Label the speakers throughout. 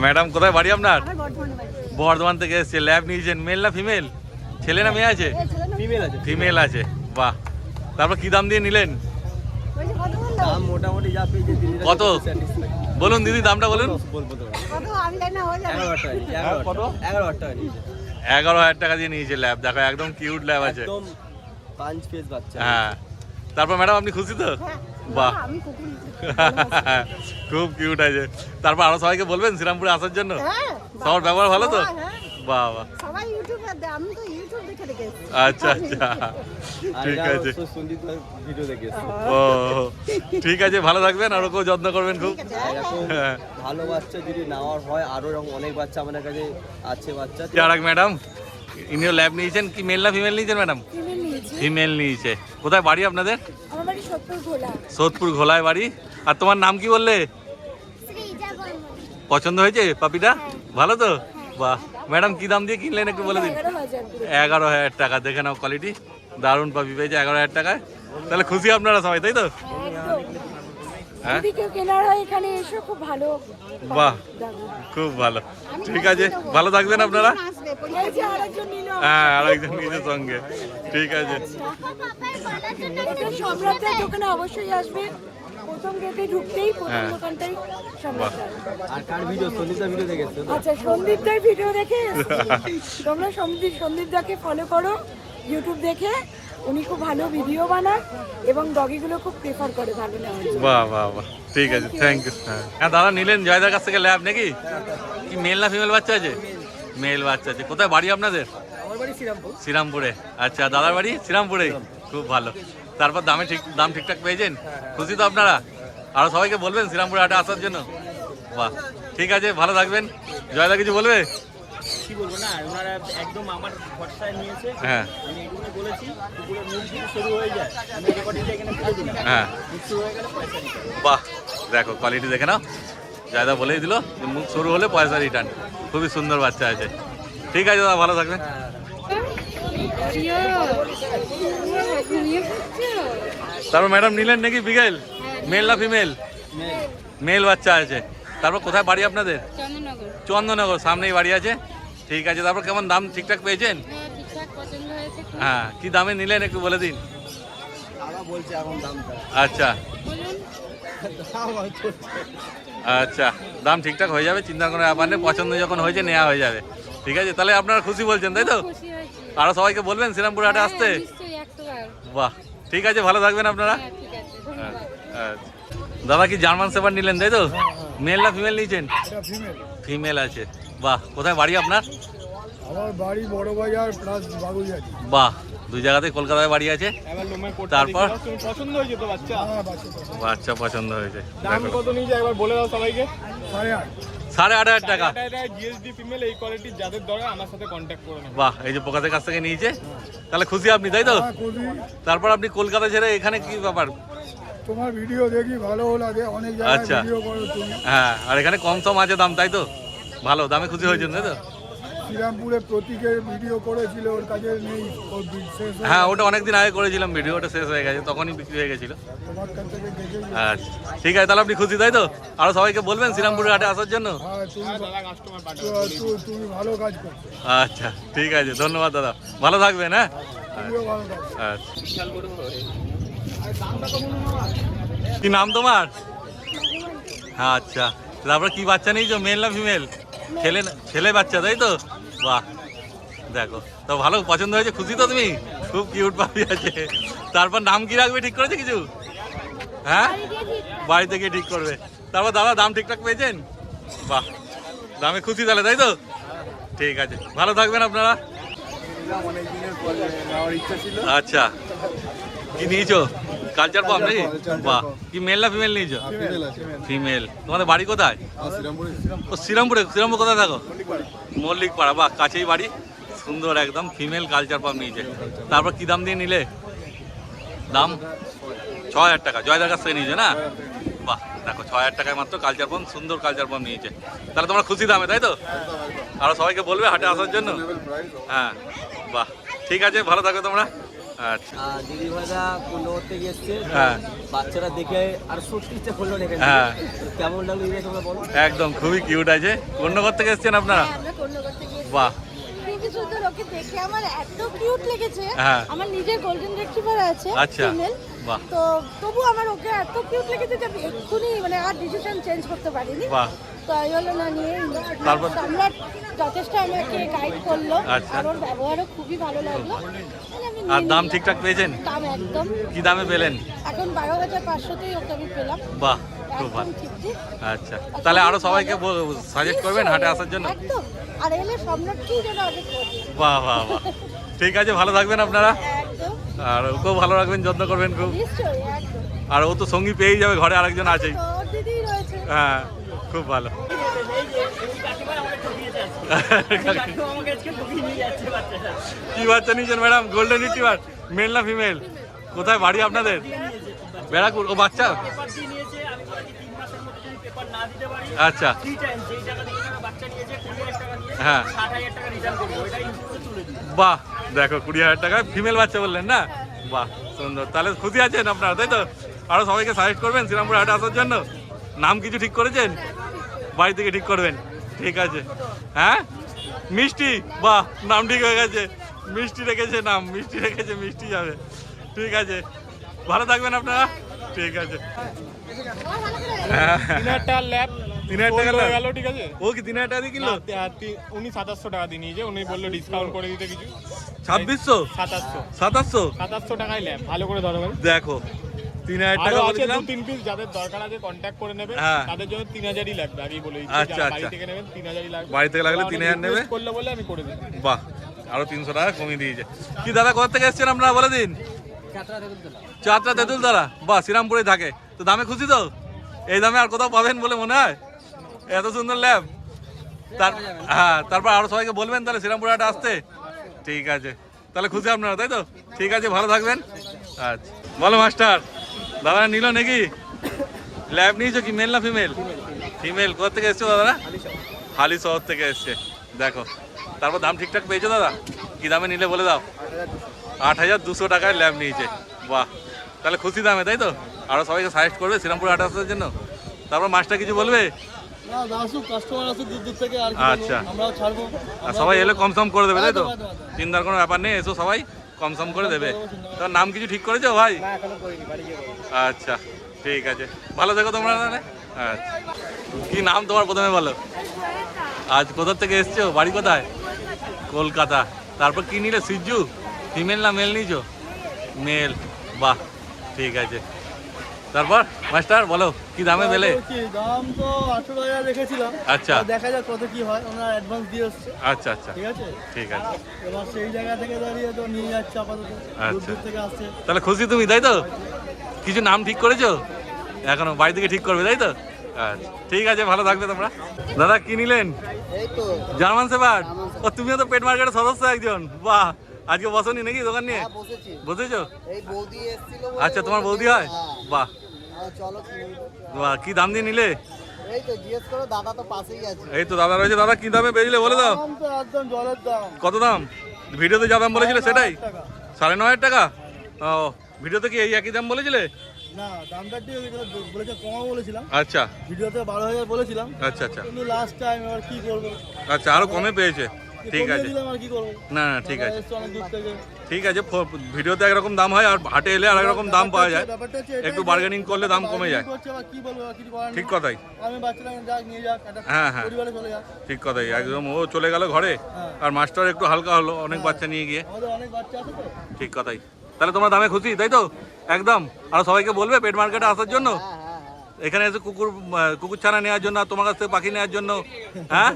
Speaker 1: Madam কোথায় বাড়ি আপনার? বর্ধমান থেকে এসছে। ল্যাব নিয়েছেন, মেল না ফিমেল? ছেলে না মেয়ে আছে? ফিমেল আছে। বাহ, তারপর কি দাম দিয়ে নিলেন?
Speaker 2: মোটামুটি যা পেয়েছে
Speaker 1: কত বলুন দিদি, দামটা বলুন। 11,000 টাকা দিয়ে নিয়েছে ল্যাব। দেখো একদম কিউট ল্যাব আছে। হ্যাঁ, তারপর ম্যাডাম আপনি খুশি তো? বাহ, খুব কিউট আছে। তারপর আরো সবাইকে বলবেন শ্রীরামপুরে আসার জন্য। সবার ব্যবহার ভালো তো? বাহ বাহ, আচ্ছা আচ্ছা, ঠিক আছে। ও ঠিক আছে, ভালো থাকবেন, আর ওকেও যত্ন করবেন খুব।
Speaker 2: ভালো বাচ্চা যদি নেওয়ার হয়, আরো অনেক বাচ্চা আমাদের কাছে আছে বাচ্চা।
Speaker 1: আর ম্যাডাম ইনিও ল্যাব নিয়েছেন, কি মেল না ফিমেল নিয়েছেন ম্যাডাম? ফিমেল নিয়েছে। কোথায় বাড়ি আপনাদের? সোদপুর ঘোলায় বাড়ি। আর তোমার নাম কি বললে? পছন্দ হয়েছে পাপিটা? ভালো তো? বাহ, ম্যাডাম কি দাম দিয়ে কিনলেন একটু বলে দিন। 11,000 টাকা। দেখে নাও কোয়ালিটি, দারুণ পাপি পেয়েছে 11,000 টাকায়। তাহলে খুশি আপনারা সবাই, তাই তো? হ্যাঁ, বাহ, খুব ভালো। ঠিক আছে, ভালো থাকবেন আপনারা। হ্যাঁ, আরেকজন নিজের সঙ্গে। ঠিক আছে,
Speaker 3: অবশ্যই আসবে। প্রথম গেটে ঢুকতেই প্রথম দোকানটাই সম্রাটদার।
Speaker 2: আর কার ভিডিও? সন্দীপদার ভিডিও দেখেছো?
Speaker 3: আচ্ছা, সন্দীপদার ভিডিও দেখে তোমরা সন্দীপদাকে ফলো করো ইউটিউব দেখে। উনি খুব ভালো ভিডিও বানান এবং ডগিগুলো খুব প্রেফার করে ভালো নেওয়ার জন্য।
Speaker 1: বাহ বাহ বাহ, ঠিক আছে, থ্যাংক ইউ। হ্যাঁ দাদা নিলেন জয়দার কাছ থেকে ল্যাব নাকি? কি মেল না ফিমেল বাচ্চা আছে? মেল বাচ্চা আছে। কোথায় বাড়ি আপনাদের?
Speaker 2: আমার বাড়ি শ্রীরামপুর।
Speaker 1: শ্রীরামপুরে। আচ্ছা, দাদার বাড়ি শ্রীরামপুরে। খুব ভালো। তারপর দাম ঠিকঠাক পেয়েছেন? খুশি তো আপনারা? আরো সবাইকে বলবেন শ্রীরামপুরে হাটে আসার জন্য। বাহ, ঠিক আছে, ভালো থাকবেন। জয়দা কিছু বলবে?
Speaker 2: কি বলবো না, ওনারা একদম আমার ভরসায় নিয়েছে।
Speaker 1: হ্যাঁ,
Speaker 2: আমি এগুলো বলেছি, পুকুরে মুখ দিয়ে শুরু হয়ে যায়, আমি রেকর্ডিংটা এখানে ফেলে দিলাম।
Speaker 1: হ্যাঁ,
Speaker 2: মুখ শুরু হয়ে গেলে পয়সা দিতে হবে।
Speaker 1: বাহ, দেখো কোয়ালিটি দেখে নাও। জয়দা বলেই দিল মুখ শুরু হলে পয়সা রিটার্ন। খুবই সুন্দর বাচ্চা আছে। ঠিক আছে দাদা, ভালো থাকবেন। তারপর ম্যাডাম নিলেন নাকি বিকেল? মেল না ফিমেল? মেল বাচ্চা আছে। তারপর কোথায় বাড়ি আপনাদের? চন্দননগর। সামনেই বাড়ি আছে। ঠিক আছে, তারপর কেমন দাম ঠিকঠাক পেয়েছেন? হ্যাঁ, কি দামে নিলেন একটু বলে দিন। আচ্ছা আচ্ছা, দাম ঠিকঠাক হয়ে যাবে, চিন্তা করে ব্যাপার নেই। পছন্দ যখন হয়েছে নেওয়া হয়ে যাবে। ঠিক আছে, তাহলে আপনারা খুশি বলছেন, তাই তো? আরো সবাইকে বলবেন শ্রীরামপুর হাটে আসতে। বাহ, ঠিক আছে, ভালো থাকবেন আপনারা। দাদা কি জার্মান শেফার্ড নিলেন, তাই তো? মেল না ফিমেল নিয়েছেন? ফিমেল আছে। বাহ, কোথায় বাড়ি আপনার?
Speaker 4: আমার বাড়ি বড় বাজার প্লাস বাগুইয়াটি।
Speaker 1: বাহ, দুই জায়গাতে কলকাতায় বাড়ি আছে। তারপর
Speaker 4: পছন্দ হয়েছে তো বাচ্চা?
Speaker 1: বাচ্চা পছন্দ হয়েছে।
Speaker 4: দাম কত নিয়েছে একবার বলে দাও সবাইকে। 8.5।
Speaker 1: 8,500 টাকা।
Speaker 4: জিএসডি ফিমেল এই কোয়ালিটির যাদের দরকার আমার সাথে কন্ট্যাক্ট করে নেবেন।
Speaker 1: বাহ, এই যে পোকাদের কাছ থেকে নিয়েছে, তাহলে খুশি আপনি, তাই তো? তারপর আপনি কলকাতা ছেড়ে এখানে কি ব্যাপার?
Speaker 4: তোমার ভিডিও দেখি, ভালো লাগে, অনেক জায়গায় ভিডিও করো তুমি।
Speaker 1: হ্যাঁ, আর এখানে কম সম আছে দাম, তাই তো? ভালো দামে খুশি হয়েছেন, তাই তো?
Speaker 4: শ্রীরামপুরে প্রতীকের ভিডিও করেছিল, ওর কাছে নেই,
Speaker 1: হ্যাঁ, ওটা অনেকদিন আগে করেছিলাম ভিডিও, ওটা শেষ হয়ে গেছে, তখনই বিক্রি হয়ে গেছিল।
Speaker 4: তোমার কাছ থেকে দেখে।
Speaker 1: আচ্ছা, ঠিক আছে, তাহলে আপনি খুশি, তাই তো? আরো সবাইকে বলবেন শ্রীরামপুরের হাটে আসার জন্য।
Speaker 4: তুমি ভালো কাজ করছো।
Speaker 1: আচ্ছা, ঠিক আছে, ধন্যবাদ দাদা, ভালো থাকবেন। হ্যাঁ, আচ্ছা। কি নাম তোমার? আচ্ছা, তারপরে কি বাচ্চা নিয়েছো, মেল না ফিমেল? ছেলে বাচ্চা, তাই তো? বাহ, দেখো তো, ভালো পছন্দ হয়েছে, খুশি তো তুমি? খুব কিউট পাপি আছে। তারপর নাম কি রাখবে ঠিক করেছে কিছু? হ্যাঁ, বাড়িতে গিয়ে ঠিক করবে। তারপর দাদা দাম ঠিকঠাক পেয়েছেন? বাহ, দামে খুশি তাহলে, তাই তো? ঠিক আছে, ভালো থাকবেন আপনারা। আচ্ছা, কি নিয়েছো? কালচার পাম নাকি? বাহ, কি মেল না ফিমেল নিয়েছো? ফিমেল। তোমাদের বাড়ি কোথায়? ও শ্রীরামপুরে। শ্রীরামপুর কোথায় থাকো? মল্লিক পাড়া। বাহ, কাছেই বাড়ি, সুন্দর একদম। ফিমেল কালচার পাম নিয়েছে। তারপর কি দাম দিয়ে নিলে? দাম 6,000 টাকা। জয়দার কাছ থেকে নিয়েছে না? বাহ, দেখো 6,000 টাকায় মাত্র কালচার পাম, সুন্দর কালচার পাম নিয়েছে। তাহলে তোমরা খুশি দামে, তাই তো? আরো সবাইকে বলবে হাটে আসার জন্য। হ্যাঁ। বাহ, ঠিক আছে, ভালো থাকো তোমরা। আচ্ছা,
Speaker 2: আর দিদি ভাইরা কোন্নগর থেকে এসছে,
Speaker 1: হ্যাঁ।
Speaker 2: বাচ্চারা দেখে আর সত্যি ইচ্ছা করলো রেখে
Speaker 1: হ্যাঁ।
Speaker 2: কেমন লাগলো দিদি তোমরা বলো।
Speaker 1: একদম খুবই কিউট আছে। কোন্নগর থেকে এসছেন আপনারা?
Speaker 3: আমরা কন্যাগর থেকে এসেছি।
Speaker 1: বাহ,
Speaker 3: খুবই সুন্দর, ওকে দেখে আমার এত কিউট লেগেছে।
Speaker 1: হ্যাঁ।
Speaker 3: আমার নিজের গোল্ডেন রিট্রিভার আছে,
Speaker 1: আচ্ছা।
Speaker 3: ফিমেল।
Speaker 1: বাহ।
Speaker 3: তো তবু আমার ওকে এত কিউট লেগেছে যে আমি এক্ষুনি মানে আর ডিসিশন চেঞ্জ করতে পারিনি।
Speaker 1: বাহ।
Speaker 3: তো এই হলো না নিয়ে
Speaker 1: তারপর?
Speaker 3: সম্রাট যথেষ্ট আমাকে গাইড করলো,
Speaker 1: আচ্ছা।
Speaker 3: আর ওর ব্যবহারও খুবই ভালো লাগলো। তাহলে আমি
Speaker 1: আর
Speaker 3: নিয়ে
Speaker 1: দাম
Speaker 3: নিলাম।
Speaker 1: ঠিকঠাক পেয়েছেন?
Speaker 3: দাম একদম
Speaker 1: কি দামে পেলেন?
Speaker 3: এখন 12,500তেই ওকে আমি পেলাম।
Speaker 1: বাহ, খুব
Speaker 3: একদম
Speaker 1: ভালো।
Speaker 3: ঠিক ঠিক।
Speaker 1: আচ্ছা, তাহলে আরো সবাইকে সাজেস্ট করবেন হাটে আসার জন্য?
Speaker 3: একদম। আর এলে সম্রাটকেই যেন আগে করবে।
Speaker 1: বাহ বাহ বাহ, ঠিক আছে, ভালো থাকবেন আপনারা।
Speaker 3: একদম
Speaker 1: আর ওকেও ভালো রাখবেন, যত্ন করবেন খুব।
Speaker 3: নিশ্চয়ই, একদম।
Speaker 1: আর ও তো সঙ্গী পেয়েই যাবে, ঘরে আরেকজন আছেই।
Speaker 3: তো ওর দিদিই রয়েছে।
Speaker 1: হ্যাঁ, খুব ভালো। কি বাচ্চা নিয়েছেন ম্যাডাম? গোল্ডেন রিট্রিভার, মেল না ফিমেল? কোথায় বাড়ি আপনাদের? ব্যারাকপুর। ও বাচ্চা? আচ্ছা, হ্যাঁ। বাহ, দেখো 20,000 টাকা ফিমেল বাচ্চা বললেন না? বাহ, সুন্দর। তাহলে খুশি আছেন আপনারা, তাই তো? আরো সবাইকে সাজেস্ট করবেন শ্রীরামপুর হাটে আসার জন্য? নাম কিছু ঠিক করেছেন? বাড়ি থেকে ঠিক করবেন, ঠিক আছে। হ্যাঁ, মিষ্টি। বাহ, নাম ঠিক হয়ে গেছে, মিষ্টি রেখেছে নাম, মিষ্টি রেখেছে, মিষ্টি যাবে। ঠিক আছে, ভালো থাকবেন আপনারা। ঠিক আছে। হ্যাঁ,
Speaker 5: 3,000 ল্যাব
Speaker 1: 3,000 টাকা
Speaker 5: হয়ে
Speaker 1: লাভ।
Speaker 5: গেল, ঠিক আছে।
Speaker 1: ও কি 3,000 টাকা দিয়ে কিনলো?
Speaker 5: উনি 700 টাকা দিয়ে নিয়েছে, উনি বললো ডিসকাউন্ট করে দিতে কিছু।
Speaker 1: 2600?
Speaker 5: 700
Speaker 1: 700?
Speaker 5: টাকায় ল্যাব, ভালো করে ধরো ভাই।
Speaker 1: দেখো, 3,000
Speaker 5: আরো
Speaker 1: টাকা
Speaker 5: আছে
Speaker 1: বলেছিলাম।
Speaker 5: 2-3 পিস, যাদের দরকার আছে কন্ট্যাক্ট করে নেবে।
Speaker 1: হ্যাঁ।
Speaker 5: তাদের জন্য 3,000ই লাগবে, আগেই বলে দিচ্ছি।
Speaker 1: আচ্ছা,
Speaker 5: যারা বাড়ি
Speaker 1: আচ্ছা।
Speaker 5: থেকে নেবেন 3,000ই লাগবে।
Speaker 1: বাড়ি থেকে লাগলে 3,000 নেবে।
Speaker 5: Request করলে বলে আমি করে দিই।
Speaker 1: বাহ, আরো 300 টাকা কমিয়ে দিয়েছে। কি দাদা, কোথা থেকে এসছেন আপনারা বলে দিন? চাতরা তেঁতুলতলা। বাহ, শ্রীরামপুরে থাকে তো। দামে খুশি তো? এই দামে আর কোথাও পাবেন বলে মনে হয়? এত সুন্দর ল্যাব। হ্যাঁ, তারপর আরো সবাইকে বলবেন তাহলে শ্রীরামপুর হাটে আসতে। ঠিক আছে, তাহলে খুশি আপনারা, তাই তো? ঠিক আছে, ভালো থাকবেন। আচ্ছা, বলো মাস্টার, দাদা নিল নাকি? ল্যাব নিয়েছো কি, মেল না ফিমেল? ফিমেল। কোথা থেকে এসছো দাদা? হালি শহর থেকে এসছে। দেখো, তারপর দাম ঠিকঠাক পেয়েছো দাদা? কি দামে নিলে বলে দাও? 8,200 টাকায় ল্যাব নিয়েছে। বাহ, তাহলে খুশি দামে, তাই তো? আরো সবাইকে সাজেস্ট করবে শ্রীরামপুর হাটে আসার জন্য? তারপর মাস্টার কিছু বলবে?
Speaker 2: না, আসুক, কাস্টমার আসুক দূর দূর থেকে, আর কি
Speaker 1: আচ্ছা।
Speaker 2: বলবো, আমরাও ছাড়বো।
Speaker 1: আর সবাই এলে কমসম করে দেবে, তাই তো?
Speaker 2: একদম, একদম।
Speaker 1: চিন্তার কোনো ব্যাপার নেই, এসো সবাই কমসম করে দেবে। তার নাম কিছু ঠিক করেছো ভাই?
Speaker 2: না, এখনো করিনি, বাড়ি গিয়ে করবো।
Speaker 1: আচ্ছা, ঠিক আছে, ভালো থেকো তোমরা তাহলে। আচ্ছা, কি নাম তোমার প্রথমে বলো? আজ কোথা থেকে এসছো, বাড়ি কোথায়? কলকাতা। তারপর কি নিলে? সিজু? ফিমেল না মেল নিয়েছো? মেল। বাহ, ঠিক আছে। তারপর মাস্টার বলো, কি দামে পেলে?
Speaker 2: দাম তো 18,000 রেখেছিলাম।
Speaker 1: আচ্ছা।
Speaker 2: দেখা যাক কত কি হয়, ওনারা অ্যাডভান্স দিয়ে আসছে।
Speaker 1: আচ্ছা আচ্ছা,
Speaker 2: ঠিক আছে,
Speaker 1: ঠিক আছে।
Speaker 2: এবার সেই জায়গা থেকে দাঁড়িয়ে তো নিয়ে যাচ্ছে আপাতত, দূর
Speaker 1: আচ্ছা।
Speaker 2: দূর থেকে আসছে।
Speaker 1: তাহলে খুশি তুমি, তাই তো? কিছু নাম ঠিক করেছো? এখনো বাড়ি থেকে ঠিক করবে, তাই তো? আচ্ছা, ঠিক আছে, ভালো থাকবে তোমরা। দাদা কি নিলেন?
Speaker 2: এই তো
Speaker 1: জার্মান শেফার্ড। ও, তুমিও তো পেট মার্কেটের সদস্য একজন। বাহ, আজকে বসনি নাকি দোকান নিয়ে?
Speaker 2: বসেছি,
Speaker 1: বসেছো?
Speaker 2: এই বৌদি এসেছিল।
Speaker 1: আচ্ছা, তোমার বৌদি হয়? বাহ
Speaker 2: চলো,
Speaker 1: বাহ, কি দাম দিয়ে নিলে?
Speaker 2: এই তো জিজ্ঞেস করো, দাদা তো পাশেই আছে।
Speaker 1: এই তো দাদা রয়েছে। দাদা কি দামে বেরিয়ে বলে দাও?
Speaker 2: দাম তো একদম জলের দাম।
Speaker 1: কত দাম? ভিডিওতে যা দাম বলেছিলে সেটাই? 9,500 টাকা। ও, ভিডিওতে কি এই একই দাম বলেছিলে?
Speaker 2: না, দামটা ঠিক বলেছে, কমা বলেছিলাম।
Speaker 1: আচ্ছা
Speaker 2: ভিডিওতে 12,000 বলেছিলাম,
Speaker 1: আচ্ছা আচ্ছা
Speaker 2: কিন্তু লাস্ট টাইম এবার কি করবো,
Speaker 1: আচ্ছা, আরো কমে পেয়েছে। ঠিক
Speaker 2: কমিয়ে
Speaker 1: আছে,
Speaker 2: দিলাম, আর কি করবো।
Speaker 1: না না, ঠিক আছে,
Speaker 2: এসছে অনেক দূর থেকে।
Speaker 1: ঠিক আছে। ভিডিওতে একরকম দাম হয়, আর হাটে এলে আর একরকম দাম পাওয়া যায়।
Speaker 2: ব্যাপারটা হচ্ছে এটাই
Speaker 1: একটু
Speaker 2: যে
Speaker 1: বার্গেনিং করলে দাম কমে যায়।
Speaker 2: bargaining করছে, আবার কি বলবো, আর কিছু করার নেই।
Speaker 1: ঠিক কথাই,
Speaker 2: আমি বাচ্চারা যাক নিয়ে যাক, একটা
Speaker 1: হ্যাঁ, হ্যাঁ।
Speaker 2: পরিবারে চলে যাক।
Speaker 1: ঠিক কথাই, একদম। ও চলে গেল ঘরে, আর মাস্টার একটু হালকা হলো অনেক বাচ্চা নিয়ে গিয়ে।
Speaker 2: আমাদের অনেক বাচ্চা আছে তো।
Speaker 1: ঠিক কথাই। তাহলে তোমরা দামে খুশি, তাই তো? একদম। আর সবাইকে বলবে পেট মার্কেটে আসার জন্য, এখানে এসে কুকুর ছানা নেওয়ার জন্য, আর তোমার কাছ থেকে পাখি নেওয়ার জন্য। হ্যাঁ,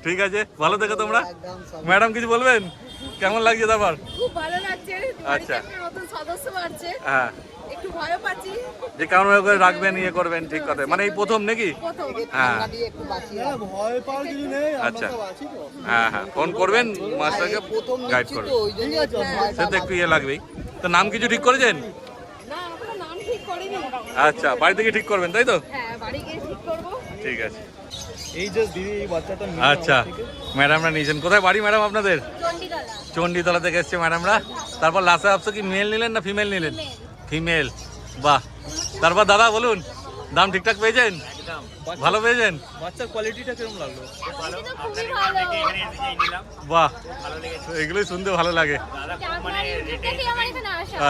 Speaker 1: ঠিক আছে, ভালো থেকো তোমরা। ম্যাডাম কিছু বলবেন? কেমন লাগছে তারপর?
Speaker 3: খুব ভালো লাগছে।
Speaker 1: আচ্ছা।
Speaker 3: বাড়িতে একটা নতুন সদস্য বাড়ছে,
Speaker 1: হ্যাঁ,
Speaker 3: একটু ভয়ও পাচ্ছি।
Speaker 1: যে কেমন করে রাখবেন, ইয়ে করবেন, ঠিক কথা। মানে এই প্রথম নাকি?
Speaker 3: প্রথম।
Speaker 1: হ্যাঁ,
Speaker 2: না, ভয় পাওয়ার কিছু নেই, আমরা
Speaker 1: আচ্ছা।
Speaker 2: সব আছি তো।
Speaker 1: হ্যাঁ হ্যাঁ, ফোন করবেন, মাস্টারকে গাইড করবেন।
Speaker 2: ঠিক আছে,
Speaker 1: সে তো একটু ইয়ে লাগবেই। তো নাম কিছু ঠিক করেছেন?
Speaker 3: না, আমরা নাম ঠিক করিনি।
Speaker 1: আচ্ছা, বাড়ি থেকে ঠিক করবেন, তাই তো?
Speaker 3: হ্যাঁ, বাড়ি গিয়ে ঠিক করবো।
Speaker 1: ঠিক আছে।
Speaker 2: এই যে দিদি এই বাচ্চাটা
Speaker 1: আচ্ছা ম্যাডামরা নিয়েছেন, কোথায় বাড়ি ম্যাডাম আপনাদের? চণ্ডীতলা থেকে এসছে ম্যাডামরা। তারপর লাসা আপসো কি মেল নিলেন না ফিমেল নিলেন? ফিমেল, বাহ। তারপর দাদা বলুন, দাম ঠিকঠাক পেয়েছেন? ভালো পেয়েছেন?
Speaker 2: বাচ্চার কোয়ালিটিটা কিরকম লাগলো?
Speaker 1: বাহ, এগুলোই শুনতে ভালো লাগে।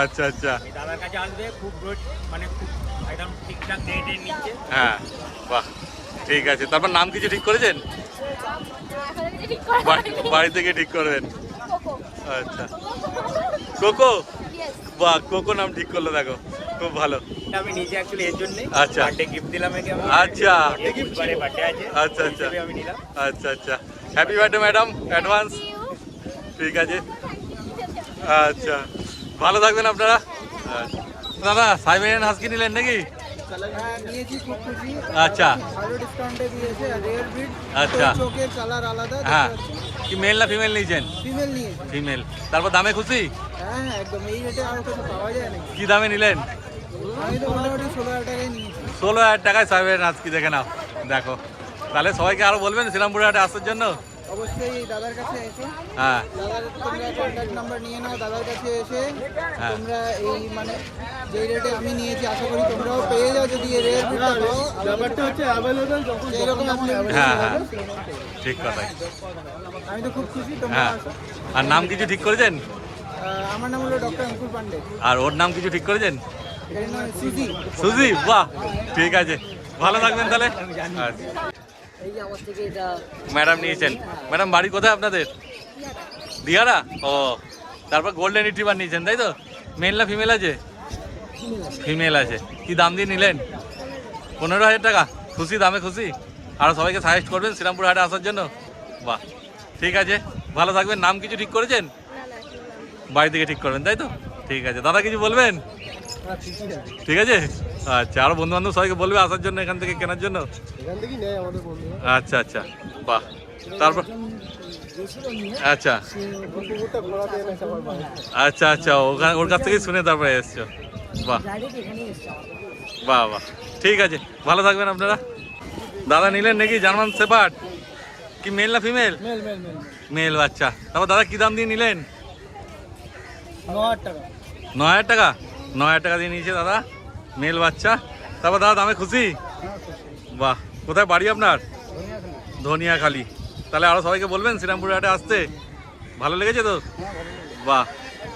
Speaker 1: আচ্ছা আচ্ছা,
Speaker 6: দাদার কাছে আসবে, খুব মানে খুব একদম ঠিকঠাক রেটে নিচ্ছে।
Speaker 1: হ্যাঁ বাহ, ঠিক আছে। তারপর নাম কিছু ঠিক করেছেন? বাড়ি থেকে ঠিক করবেন। আচ্ছা, কোকো, বাহ, কোকো নাম ঠিক করলো, দেখো খুব ভালো।
Speaker 6: আমি নিজে অ্যাকচুয়ালি এর জন্য
Speaker 1: আচ্ছা।
Speaker 6: বার্থডে গিফট দিলাম একে আমি।
Speaker 1: আচ্ছা
Speaker 6: বুধবারে বার্থডে আছে।
Speaker 1: আচ্ছা আচ্ছা
Speaker 6: হিসেবে আমি নিলাম।
Speaker 1: আচ্ছা আচ্ছা, হ্যাপি বার্থডে ম্যাডাম অ্যাডভান্স। ঠিক আছে, আচ্ছা ভালো থাকবেন আপনারা। আচ্ছা। দাদা সাইবেরিয়ান হাস্কি নিলেন নাকি?
Speaker 4: নিয়েছি, খুব খুশি।
Speaker 1: আচ্ছা
Speaker 4: ভালো ডিসকাউন্টে দিয়েছে, রেয়ার ব্রিড।
Speaker 1: আচ্ছা।
Speaker 4: চোখের কালার আলাদা।
Speaker 1: হ্যাঁ, কি মেল না ফিমেল নিয়েছেন?
Speaker 4: ফিমেল নিয়েছি।
Speaker 1: ফিমেল। তারপর দামে খুশি?
Speaker 4: হ্যাঁ একদম, এই রেটে আর কোথাও পাওয়া যায় না।
Speaker 1: কি দামে নিলেন?
Speaker 4: আমি তো মোটামুটি 16,000 টাকায় নিয়েছি।
Speaker 1: 16,000 টাকায় সাইবেরিয়ান হাস্কি, দেখে নাও। দেখো, তাহলে সবাইকে আরো বলবেন শ্রীরামপুর হাটে আসার জন্য।
Speaker 4: অবশ্যই দাদার কাছে এসে,
Speaker 1: হ্যাঁ
Speaker 4: দাদার তোমরা কন্ট্যাক্ট নাম্বার নিয়ে নাও, দাদার কাছে এসে
Speaker 1: হ্যাঁ।
Speaker 4: তোমরা এই মানে যে রেটে আমি নিয়েছি আশা করি তোমরাও পেয়ে যাও। যদি এই রেয়ার ব্রিডটা পাও, ব্যাপারটা হচ্ছে অ্যাভেলেবল, যেরকম
Speaker 1: হ্যাঁ হ্যাঁ, ঠিক কথাই।
Speaker 4: আমি তো খুব খুশি তোমরা
Speaker 1: হ্যাঁ,
Speaker 4: আসো।
Speaker 1: আর নাম কিছু ঠিক করেছেন?
Speaker 4: আমার নাম হলো ডক্টর অঙ্কুর পান্ডে।
Speaker 1: আর ওর নাম কিছু ঠিক করেছেন?
Speaker 4: এর নাম সুজি।
Speaker 1: সুজি, বাহ, ঠিক আছে, ভালো থাকবেন তাহলে। আচ্ছা,
Speaker 7: এই যে আমার থেকে এটা
Speaker 1: ম্যাডাম নিয়েছেন। ম্যাডাম বাড়ি কোথায় আপনাদের? দিহারা। ও, তারপর গোল্ডেন রিট্রিভার নিয়েছেন তাই তো? মেল না ফিমেল আছে? ফিমেল আছে। কি দাম দিয়ে নিলেন? 15,000 টাকা। খুশি, দামে খুশি? আর সবাইকে সাজেস্ট করবেন শ্রীরামপুর হাটে আসার জন্য? বাহ, ঠিক আছে, ভালো থাকবেন। নাম কিছু ঠিক করেছেন? বাড়ি থেকে ঠিক করবেন তাই তো? ঠিক আছে। দাদা কিছু বলবেন? ঠিক আছে, আচ্ছা। আরো বন্ধু বান্ধব সবাইকে বলবে আসার জন্য, এখান থেকে কেনার জন্য।
Speaker 2: এখান থেকেই নেয় আমাদের বন্ধু।
Speaker 1: আচ্ছা আচ্ছা, বাহ। তারপর আচ্ছা
Speaker 2: কুকুরটা ঘোরাতে এনেছে আমার বাড়ি।
Speaker 1: আচ্ছা আচ্ছা, ওর কাছ থেকেই শুনে তারপরে এসছো। বাহ
Speaker 7: ডাইরেক্ট এখানে এসছে।
Speaker 1: বাহ বাহ, ঠিক আছে, ভালো থাকবেন আপনারা। দাদা নিলেন নাকি জার্মান শেপার্ড? কি মেল না female?
Speaker 4: Male male male.
Speaker 1: Male বাচ্চা। তারপর দাদা কি দাম দিয়ে নিলেন?
Speaker 4: 9,000 টাকা।
Speaker 1: 9,000 টাকা। 9,000 টাকা দিয়ে নিয়েছে দাদা, মেল বাচ্চা। তারপর দাদা দামে খুশি? বাহ, কোথায় বাড়ি আপনার? ধনিয়াখালী। তাহলে আরো সবাইকে বলবেন শ্রীরামপুর হাটে আসতে। ভালো লেগেছে তো? বাহ।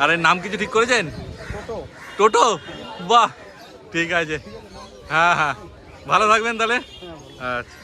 Speaker 1: আর এর নাম কিছু ঠিক করেছেন? টোটো, বাহ, ঠিক আছে। হ্যাঁ হ্যাঁ, ভালো থাকবেন তাহলে। আচ্ছা।